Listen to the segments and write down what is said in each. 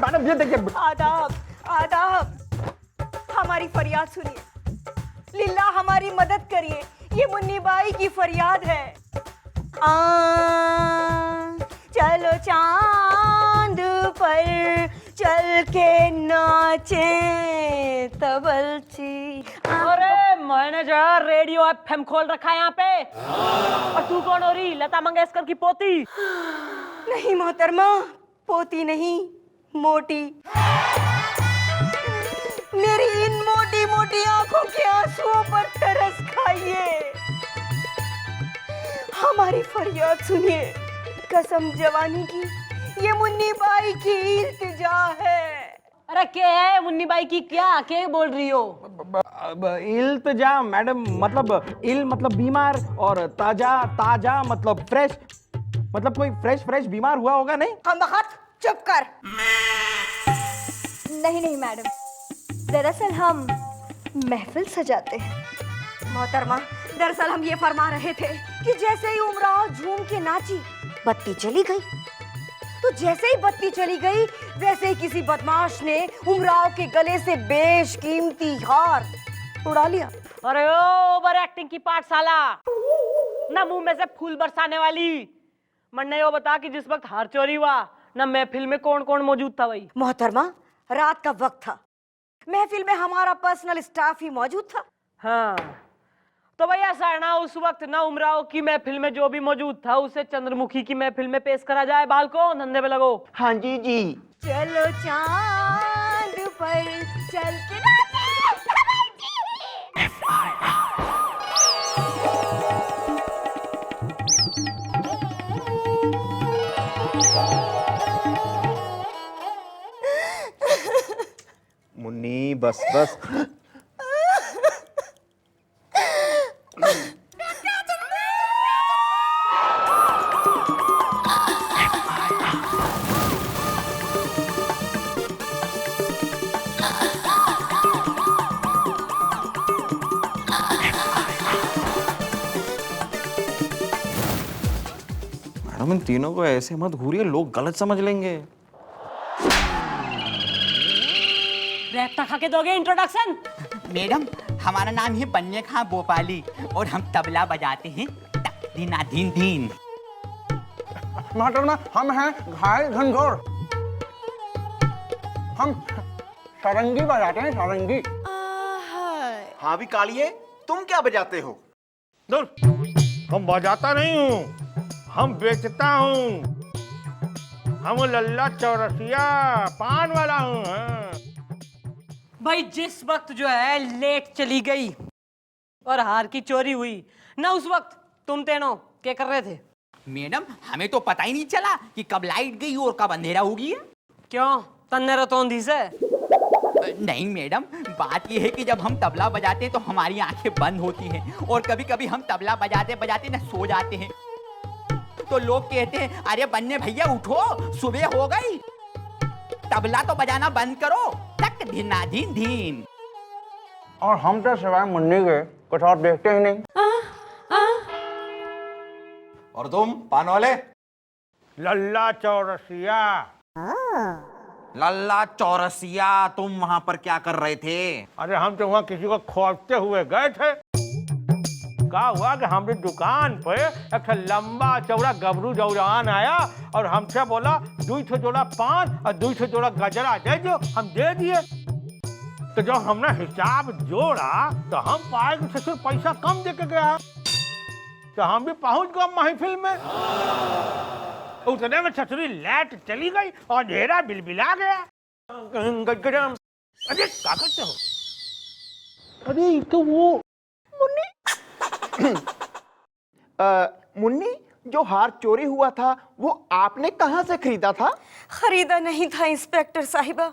Madam ये देखिए। आदाब आदाब, हमारी फरियाद सुनिए, लिल्ला हमारी मदद करिए, ये मुन्नी बाई की फरियाद है। चलो चांद पर चल के नाचे तबलची। अरे मैनेजर, रेडियो एफएम खोल रखा है यहाँ पे। और तू कौन हो रही? लता मंगेशकर की पोती? नहीं मोहतरमा, पोती नहीं, मोटी। मेरी इन मोटी मोटी आंखों के आंसुओं पर तरस खाइए, हमारी फरियाद सुनिए, कसम जवानी की, ये मुन्नी बाई की इल्तिजा है। अरे क्या है मुन्नी बाई की? क्या बोल रही हो? इल्तिजा मैडम, मतलब इल मतलब बीमार और ताजा मतलब फ्रेश, मतलब कोई फ्रेश बीमार हुआ होगा। नहीं हम वक्त चुप कर। नहीं मैडम, दरअसल हम महफिल सजाते हैं। मोहतरमा, दरअसल हम ये फरमा रहे थे कि जैसे ही उमराव झूम के नाची, बत्ती चली गई, तो जैसे ही बत्ती चली गई वैसे ही किसी बदमाश ने उमराव के गले से बेशकीमती हार उड़ा लिया। अरे ओ ओवर एक्टिंग की पाठशाला, ना मुंह में से फूल बरसाने वाली। मन्ने यो बता कि जिस वक्त हार चोरी हुआ ना महफिल में कौन कौन मौजूद था? भाई मोहतरमा, रात का वक्त था, महफिल में हमारा पर्सनल स्टाफ ही मौजूद था। हाँ, तो भैया ऐसा है ना, उस वक्त ना उमराव की महफिल में जो भी मौजूद था उसे चंद्रमुखी की महफिल में पेश करा जाए। बालको धंधे पे लगो। हाँ जी जी। चलो चांद पर चल के मुन्नी बस बस। मैडम, इन तीनों को ऐसे मत घूरिए, लोग गलत समझ लेंगे। रैप्ता खा के दोगे इंट्रोडक्शन? मैडम, हमारा नाम है बन्ने खां भोपाली और हम तबला बजाते हैं दीना धीन धीन। महाटरना, हम हैं घायल घनघोर, हम सारंगी बजाते हैं, सारंगी। हाँ भी कालिए, तुम क्या बजाते हो? दूर, हम बजाता नहीं हूँ, हम बेचता हूँ। हम लल्ला चौरसिया पान वाला हूँ। भाई जिस वक्त जो है लेट चली गई और हार की चोरी हुई ना, उस वक्त तुम तीनों क्या कर रहे थे? मैडम, हमें तो पता ही नहीं चला कि कब लाइट गई और कब अंधेरा हो गया। क्यों, तन्ने रतौंधी से? नहीं मैडम, बात यह है कि जब हम तबला बजाते हैं तो हमारी आंखें बंद होती हैं और कभी कभी हम तबला बजाते बजाते ना सो जाते हैं, तो लोग कहते हैं अरे बन्ने भैया उठो, सुबह हो गई, तबला तो बजाना बंद करो, तक धीना धीन धीन। और हम तो सिवाय मुन्नी के कुछ और देखते ही नहीं। और तुम पान वाले? लल्ला चौरसिया। लल्ला चौरसिया, तुम वहां पर क्या कर रहे थे? अरे हम तो वहाँ किसी को खोजते हुए गए थे। क्या हुआ कि हमारी दुकान पे एक लंबा चौड़ा गबरू जौरान आया और हमसे बोला 2 जोड़ा पान और 2 जोड़ा गजरा दे दो। हम दे दिए। तो जब हमने हिसाब जोड़ा तो हम पाए कि ससुर पैसा कम दे के गया, तो हम भी पहुंच गए महफिल में। उतने में ससुरी लाइट चली गई और अंधेरा बिलबिला गया। अरे क्या करते हो? अरे तो वो मुन्नी, जो हार चोरी हुआ था वो आपने कहाँ से खरीदा था? खरीदा नहीं था इंस्पेक्टर साहिबा,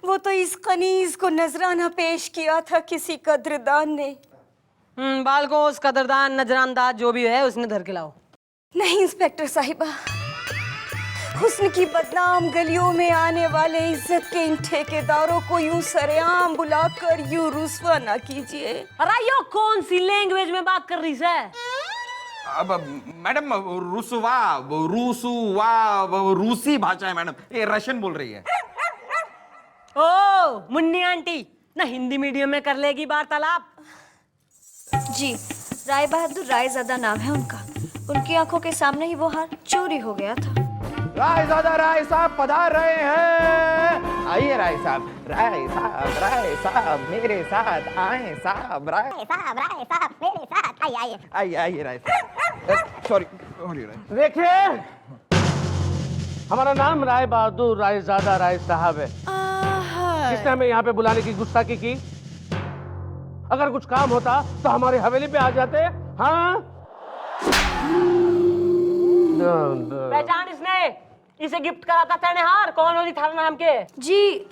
वो तो इस कनीज को नजराना पेश किया था किसी कदरदान ने। बालको उस कदरदान नजरानदाज जो भी है उसने धर के लाओ। नहीं इंस्पेक्टर साहिबा, हुस्न की बदनाम गलियों में आने वाले इज्जत के इन ठेकेदारों को यूं सरेआम बुलाकर यूं रुस्वा ना कीजिए। अरे यो कौन सी लैंग्वेज में बात कर रही है? अब मैडम रूसी भाषा है मैडम, ये रशियन बोल रही है। ओ मुन्नी आंटी ना हिंदी मीडियम में कर लेगी वार्तालाप। जी, राय बहादुर रायजादा नाम है उनका। उनकी आंखों के सामने ही वो हार चोरी हो गया था। रायजादा राय साहब पधार रहे हैं। आइए राय साहब, राय साहब मेरे साथ आए साहब, राय साहब मेरे साथ आइए आइए राय साहब। सॉरी देखिए, हमारा नाम राय बहादुर रायजादा राय साहब है। किसने हमें यहाँ पे बुलाने की गुस्ताखी की? अगर कुछ काम होता तो हमारी हवेली पे आ जाते। हाँ, पहचान इसने, इसे गिफ्ट करा था तेने हार। कौन होती थारा नाम के? जी,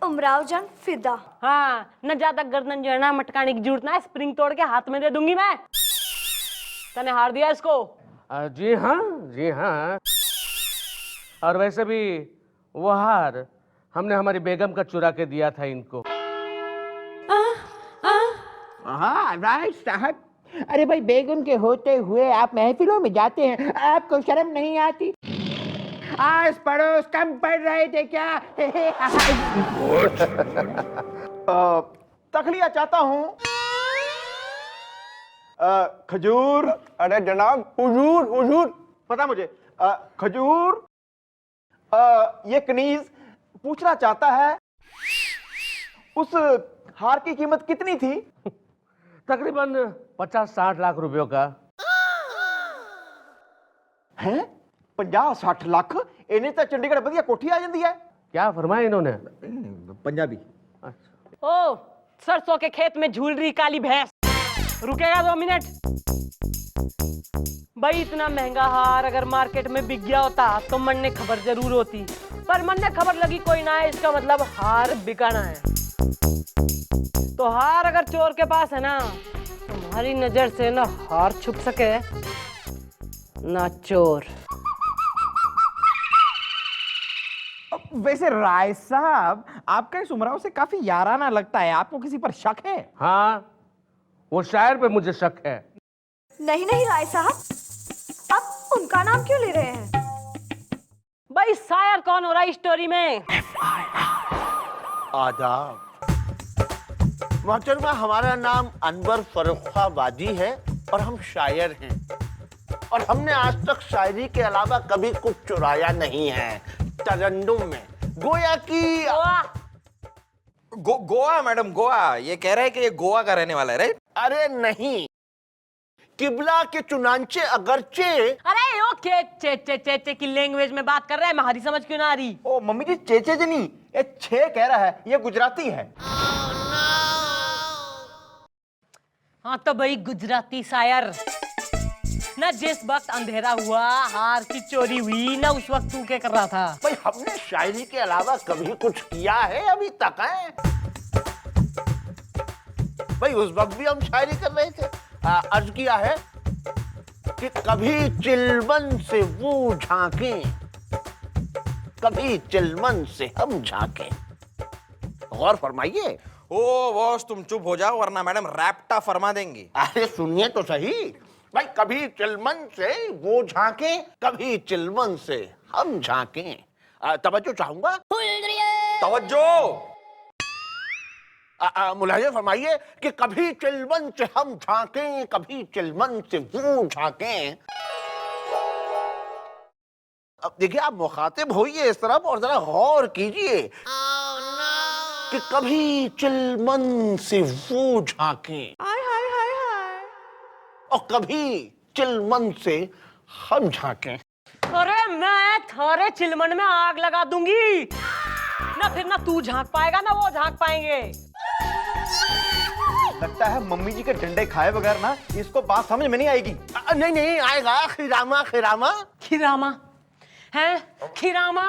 उमराव जान फिदा। हाँ, न ज्यादा गर्दन जो है ना मटकाने की जरूरत ना है, स्प्रिंग तोड़ के हाथ में दे दूंगी मैं। तने हार दिया इसको? जी हाँ, जी हाँ। और वैसे भी वो हार हमने हमारी बेगम का चुरा के दिया था इनको। हाँ राइट साहब। अरे भाई, बेगम के होते हुए आप महफिलों में जाते हैं, आपको शर्म नहीं आती? आस पड़ोस कम पड़ रहे थे क्या? तखलिया चाहता हूँ। खजूर। अरे जनाब, हुजूर हुजूर। पता मुझे। खजूर। ये कनीज पूछना चाहता है, उस हार की कीमत कितनी थी? तकरीबन 50-60 लाख रुपयों का। हैं? 50-60 लाख? इन्हें तो चंडीगढ़ बढ़िया कोठी आ जाती है। क्या फरमाया इन्होंने? पंजाबी। ओ, सरसों के खेत में झूल रही काली भैंस। रुकेगा 2 मिनट? भाई, इतना महंगा हार अगर मार्केट में बिक गया होता तो मन ने खबर जरूर होती, पर मन ने खबर लगी कोई ना है, इसका मतलब हार बिकाना है। तो हार अगर चोर के पास है ना, तुम्हारी नजर से ना हार छुप सके ना चोर। वैसे राय साहब, आपका इस उमराव से काफी याराना लगता है, आपको किसी पर शक है? हाँ, वो शायर पे मुझे शक है। नहीं नहीं राय साहब, आप उनका नाम क्यों ले रहे हैं? भाई, शायर कौन हो रहा है इस स्टोरी में? आदाब मोहतरमा, हमारा नाम अनवर फर्रुखाबादी है और हम शायर हैं, और हमने आज तक शायरी के अलावा कभी कुछ चुराया नहीं है। तरन्नुम में गोया की गोवा मैडम, गोवा। ये कह रहे हैं कि ये गोवा का रहने वाला है, राइट? अरे नहीं, किबला के चुनांचे अगरचे। अरे ओ चे की लैंग्वेज में बात कर रहे हैं, हमारी समझ क्यों ना आ रही? ओ मम्मी जी, चेचे जी नहीं, ये छे कह रहा है, ये गुजराती है। हाँ तो भाई, गुजराती शायर ना, जिस वक्त अंधेरा हुआ हार की चोरी हुई ना, उस वक्त तू क्या कर रहा था? भाई, हमने शायरी के अलावा कभी कुछ किया है अभी तक? है भाई, उस वक्त भी हम शायरी कर रहे थे। अर्ज किया है कि कभी चिलमन से वो झांके, कभी चिलमन से हम झांके। गौर फरमाइए। ओ बॉस, तुम चुप हो जाओ वरना मैडम रैप्टा फरमा देंगी। अरे सुनिए तो सही भाई, कभी चिलमन से वो झांके, कभी चिलमन से हम झांके। तवज्जो चाहूंगा। तवज्जो। मुलाहिजा फरमाइए कि कभी चिलमन से हम झांके, कभी चिलमन से वो झांके। अब देखिए, आप मुखातिब होइए इस तरफ और जरा गौर कीजिए कि कभी चिलमन से वो झांके और कभी चिलमन से हम झांके। अरे मैं थारे चिलमन में आग लगा दूंगी ना, फिर ना तू झांक पाएगा ना वो झांक पाएंगे। लगता है मम्मी जी के डंडे खाए बगैर ना इसको बात समझ में नहीं आएगी। नहीं नहीं आएगा। खिरामा खिरामा खिरामा है? खिरामा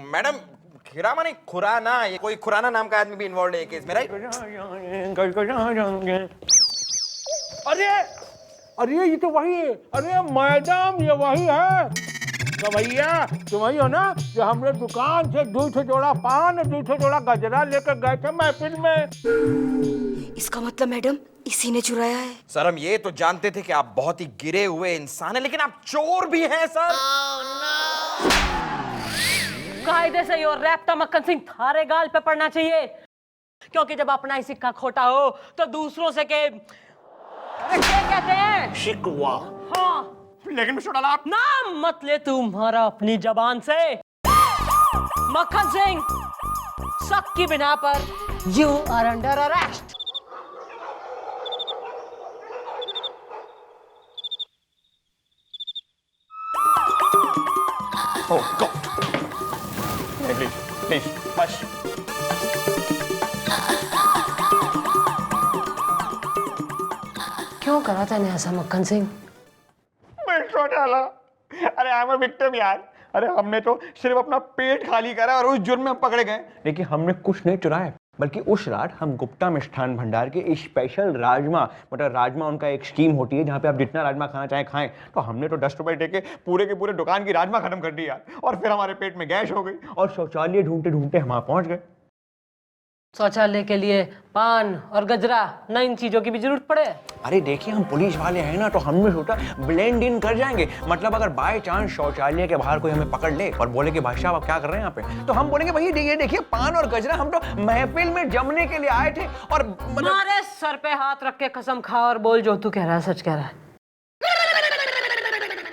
मैडम, खिरामा नहीं, खुराना। ये कोई खुराना नाम का आदमी भी इन्वॉल्व है केस में, राइट? अरे अरे, ये तो वही है। अरे मैडम, ये वही है। तो भैया, तुम वही हो ना जो हमने दुकान से 2 जोड़ा पान, 2 जोड़ा गजरा लेकर गए थे महफिल में? इसका मतलब मैडम इसी ने चुराया है। सर हम ये तो जानते थे कि आप बहुत ही गिरे हुए इंसान हैं, लेकिन आप चोर भी हैं सर। कायदे से यो रैप्टा मक्खन सिंह थारे गाल पे पड़ना चाहिए, क्योंकि जब अपना ही सिक्का खोटा हो तो दूसरों से के अरे क्या कहते हैं? शिकवा। हाँ, लेकिन मिस्टर डाला आप नाम मत ले तुम्हारा अपनी जबान से। मक्खन सिंह, शक की बिना पर you are under arrest. Oh god, please please बस। क्यों करा था ऐसा मक्खन सिंह? मिस्टर डाला, अरे आई एम अ विक्टिम यार। अरे हमने तो सिर्फ अपना पेट खाली करा और उस जुर्म में हम पकड़े गए, लेकिन हमने कुछ नहीं चुराया, बल्कि उस रात हम गुप्ता मिष्ठान भंडार के स्पेशल राजमा, मतलब राजमा उनका एक स्कीम होती है जहाँ पे आप जितना राजमा खाना चाहे खाएं, तो हमने तो 10 रुपए दे के पूरे दुकान की राजमा खत्म कर दी यार। और फिर हमारे पेट में गैस हो गई और शौचालय ढूंढते ढूंढते हम वहाँ पहुँच गए। शौचालय के लिए पान और गजरा, न इन चीजों की भी जरूरत पड़े। अरे देखिए हम पुलिस वाले हैं ना, तो हमने सोचा ब्लेंड इन कर जाएंगे। मतलब अगर बाय चांस शौचालय के बाहर कोई हमें पकड़ ले और बोले कि भाई साहब आप क्या कर रहे हैं यहाँ पे, तो हम बोलेंगे भैया ये देखिए पान और गजरा, हम तो महफिल में जमने के लिए आए थे। और मारे सर पे हाथ रख के कसम खा और बोल जो तू कह रहा है सच कह रहा है।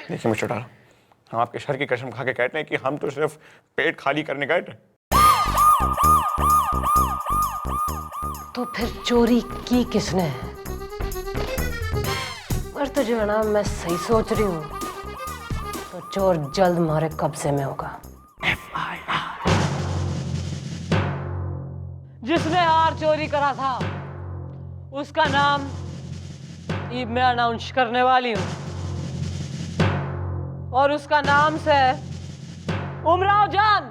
देखिए मिस्टर डाला, हम आपके सर की कसम खा के कहते हैं कि हम तो सिर्फ पेट खाली करने गए थे। तो फिर चोरी की किसने? पर तो जो है ना, मैं सही सोच रही हूँ, तो चोर जल्द हमारे कब्जे में होगा। जिसने हार चोरी करा था उसका नाम ये मैं अनाउंस करने वाली हूँ, और उसका नाम से उमराव जान।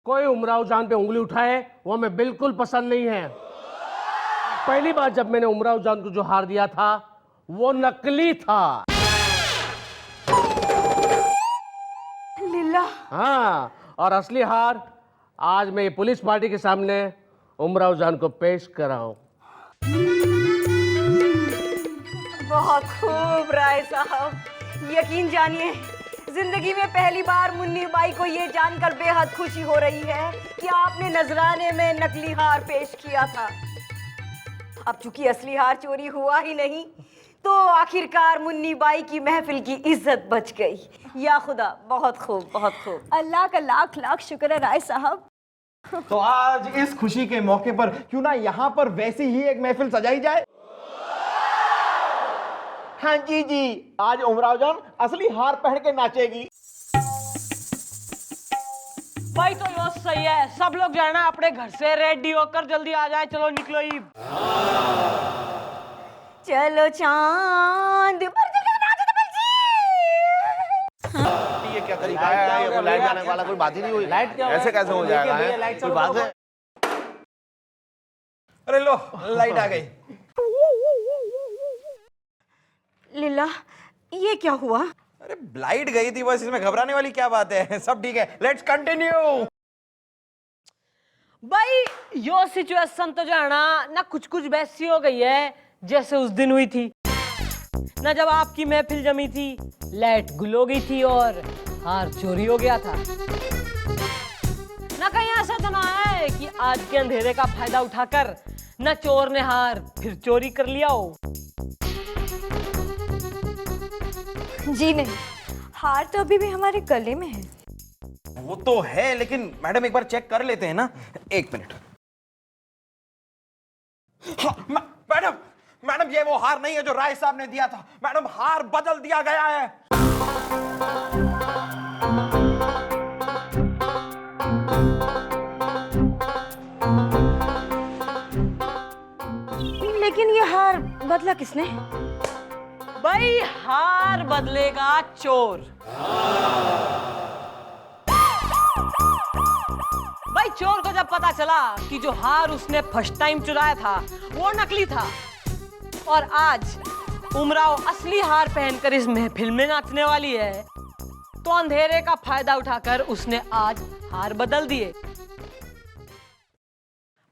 कोई उमराव जान पे उंगली उठाए वो हमें बिल्कुल पसंद नहीं है। पहली बार जब मैंने उमराव जान को जो हार दिया था वो नकली था। लीला। हाँ, और असली हार आज मैं ये पुलिस पार्टी के सामने उमराव जान को पेश कराऊं। बहुत खूब राय साहब, यकीन जानिए जिंदगी में पहली बार मुन्नी बाई को ये जानकर बेहद खुशी हो रही है कि आपने नजराने में नकली हार पेश किया था। अब चूंकि असली हार चोरी हुआ ही नहीं, तो आखिरकार मुन्नी बाई की महफिल की इज्जत बच गई। या खुदा, बहुत खूब बहुत खूब। अल्लाह का लाख लाख शुक्र है राय साहब। तो आज इस खुशी के मौके पर क्यों ना यहाँ पर वैसी ही एक महफिल सजाई जाए। हाँ जी जी, आज उमराव जान असली हार पहन के नाचेगी। भाई तो यो सही है, सब लोग जो है ना अपने घर से रेडी होकर जल्दी आ जाए। चलो निकलो ही। चलो चांद पर ये क्या तरीका है? ये कोई लाइट जाने वाला कोई बात ही नहीं हुई। लाइट क्या ऐसे कैसे हो जाएगा? कोई बात है? अरे लो, लाइट आ गई। लीला, ये क्या हुआ? अरे लाइट गई थी बस, इसमें घबराने वाली क्या बात है, सब ठीक है। Let's continue. भाई यो सिचुएशन तो जो है ना कुछ कुछ वैसी हो गई है जैसे उस दिन हुई थी ना, जब आपकी महफिल जमी थी, लाइट गुल हो गई थी और हार चोरी हो गया था ना। कहीं ऐसा तो ना है कि आज के अंधेरे का फायदा उठाकर ना चोर ने हार फिर चोरी कर लिया हो। जी नहीं, हार तो अभी भी हमारे गले में है। वो तो है, लेकिन मैडम एक बार चेक कर लेते हैं ना। एक मिनट। हाँ, मैडम मैडम ये वो हार नहीं है जो राय साहब ने दिया था। मैडम हार बदल दिया गया है। लेकिन ये हार बदला किसने? भाई हार बदलेगा चोर। भाई चोर को जब पता चला कि जो हार उसने फर्स्ट टाइम चुराया था वो नकली था, और आज उमराव असली हार पहनकर इस महफिल में नाचने वाली है, तो अंधेरे का फायदा उठाकर उसने आज हार बदल दिए।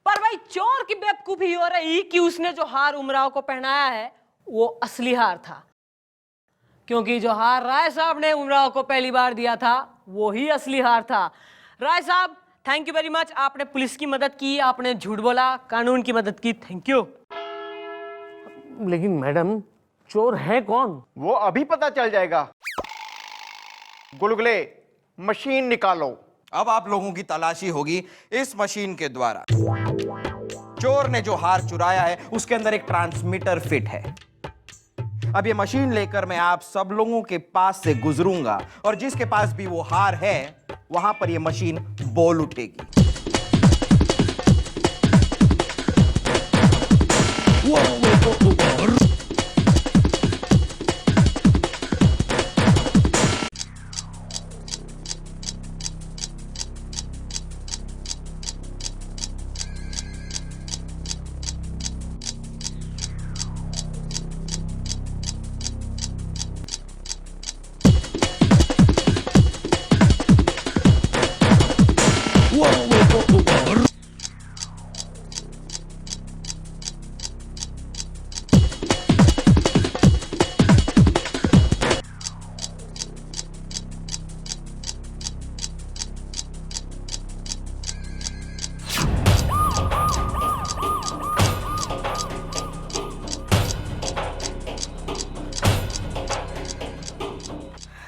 पर भाई चोर की बेवकूफी हो रही कि उसने जो हार उमराव को पहनाया है वो असली हार था, क्योंकि जो हार राय साहब ने उमराव को पहली बार दिया था वो ही असली हार था। राय साहब, थैंक यू वेरी मच। आपने पुलिस की मदद की, आपने झूठ बोला, कानून की मदद की, थैंक यू। लेकिन मैडम, चोर है कौन? वो अभी पता चल जाएगा। गुलगुले, मशीन निकालो। अब आप लोगों की तलाशी होगी इस मशीन के द्वारा। चोर ने जो हार चुराया है उसके अंदर एक ट्रांसमीटर फिट है। अब ये मशीन लेकर मैं आप सब लोगों के पास से गुजरूंगा और जिसके पास भी वो हार है वहां पर ये मशीन बोल उठेगी।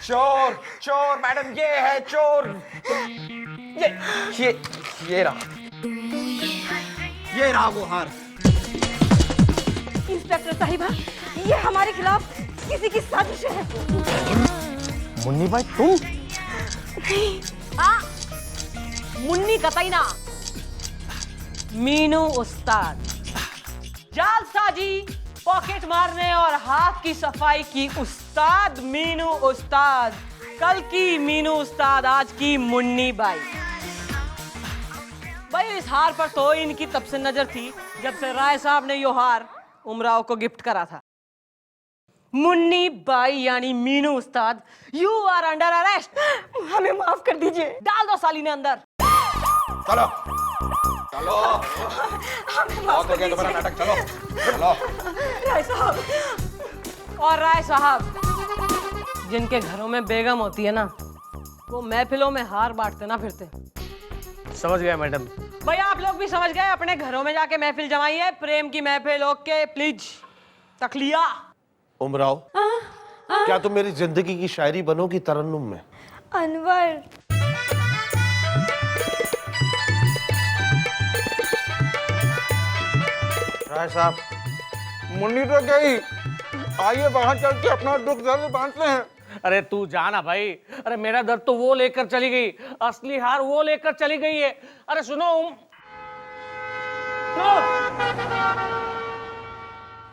चोर चोर मैडम, ये है चोर। ये रहा, ये रहा वो हार। इंस्पेक्टर साहिबा, ये हमारे खिलाफ किसी की साजिश है। मुन्नी भाई, तुम? मुन्नी कतई ना, मीनू उस्ताद। जालसाजी, पॉकेट मारने और हाथ की सफाई की उस्ताद मीनू उस्ताद। कल की मीनू उस्ताद, आज की मुन्नी बाई। भाई इस हार पर तो इनकी तब से नजर थी जब से राय साहब ने यो हार उमराव को गिफ्ट करा था। मुन्नी बाई यानी मीनू उस्ताद, यू आर अंडर अरेस्ट। हमें माफ कर दीजिए। डाल दो साली ने अंदर। चलो चलो, बहुत हो गया तुम्हारा नाटक, चलो चलो। राय साहब। और राय साहब, जिनके घरों में बेगम होती है ना, वो महफिलों में हार बांटते ना फिरते। समझ गया मैडम। भाई आप लोग भी समझ गए, अपने घरों में जाके महफिल जमाइए, प्रेम की महफिल। Okay please, तकलिया। उमराव, क्या तुम मेरी जिंदगी की शायरी बनोगी तरन्नुम में? अनवर, राय साहब, मुन्नी तो गई, आइए बाहर चल के अपना दुख दर्द बांटते हैं। अरे तू जाना भाई। अरे मेरा दर्द तो वो लेकर चली गई, असली हार वो लेकर चली गई है। अरे सुनो,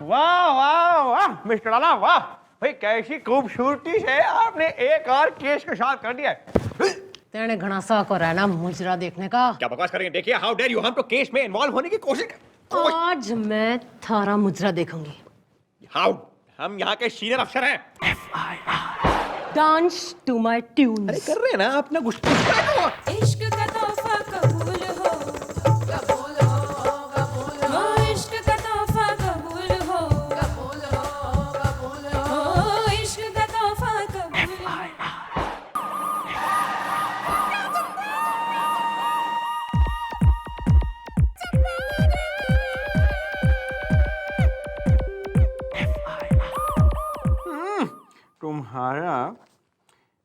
वाह वाह वाह मिस्टर लाला, वाह भाई, कैसी खूबसूरती से आपने एक और केस के साथ कर दिया। तेने घना सा को रहना मुजरा देखने का। क्या बकवास करेंगे? देखिए, हाउ डेयर यू, हम तो केस में इन्वॉल्व होने की कोशिश आज मैं थारा मुजरा देखूंगी। हाउ, हम यहाँ के सीनियर अफसर हैं। Dance to my tune. अरे कर रहे हैं ना अपना गुस्सा। इश्क का तोहफा कबूल हो, कबूल हो, कबूल हो। इश्क का तोहफा कबूल हो, कबूल हो, कबूल हो। इश्क का तोहफा कबूल हो। तुम्हारा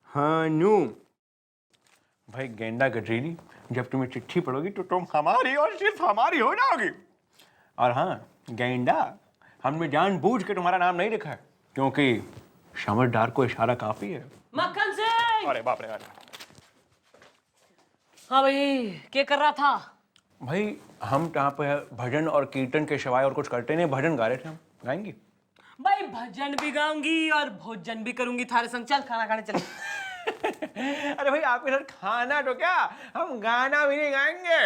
हानू भाई, गेंडा गजरेली, जब तुम्हें चिट्ठी पढ़ोगी तो तुम हमारी और सिर्फ हमारी हो जाओगी। और हाँ गेंडा, हमने जानबूझ के तुम्हारा नाम नहीं लिखा है क्योंकि समझदार को इशारा काफी है। मक्खन सिंह। अरे बाप रे। हाँ भाई, क्या कर रहा था? भाई हम यहाँ पे भजन और कीर्तन के सिवाय और कुछ करते नहीं, भजन गा रहे थे हम। गाएंगी? भाई भजन भी गाऊंगी और भोजन भी करूंगी थारे संग। चल खाना खाने चले। अरे भाई आपके साथ खाना तो क्या, हम गाना भी नहीं गाएंगे।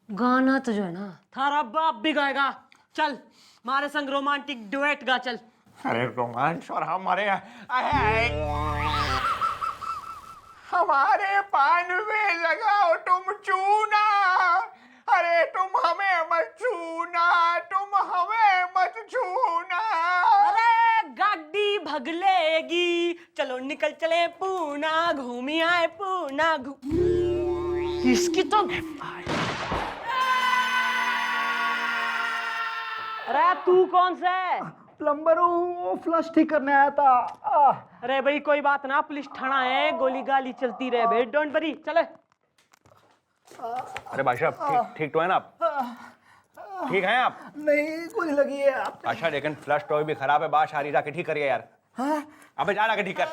गाना तो जो है ना थारा बाप भी गाएगा। चल हमारे संग रोमांटिक डुएट गा चल। अरे रोमांस और हमारे पान में लगाओ तुम चूना, अरे तुम हमें मत छूना, तुम हमें मत छूना। अरे गाड़ी भगलेगी, चलो निकल चले पूना, घूमी आए पूना। इसकी तो अरे तू कौन सा है? प्लम्बर हूँ, फ्लश ठीक करने आया था। अरे भाई कोई बात ना, पुलिस थाना है, गोली गाली चलती रहे भाई, डोंट वरी। चले। अरे बादशाह ठीक तो है ना आप? ठीक हैं आप? नहीं गोली लगी है आप। अच्छा लेकिन फ्लश टॉय भी खराब है, बादशाह जाके ठीक करिए यार। अबे जा जाके ठीक कर।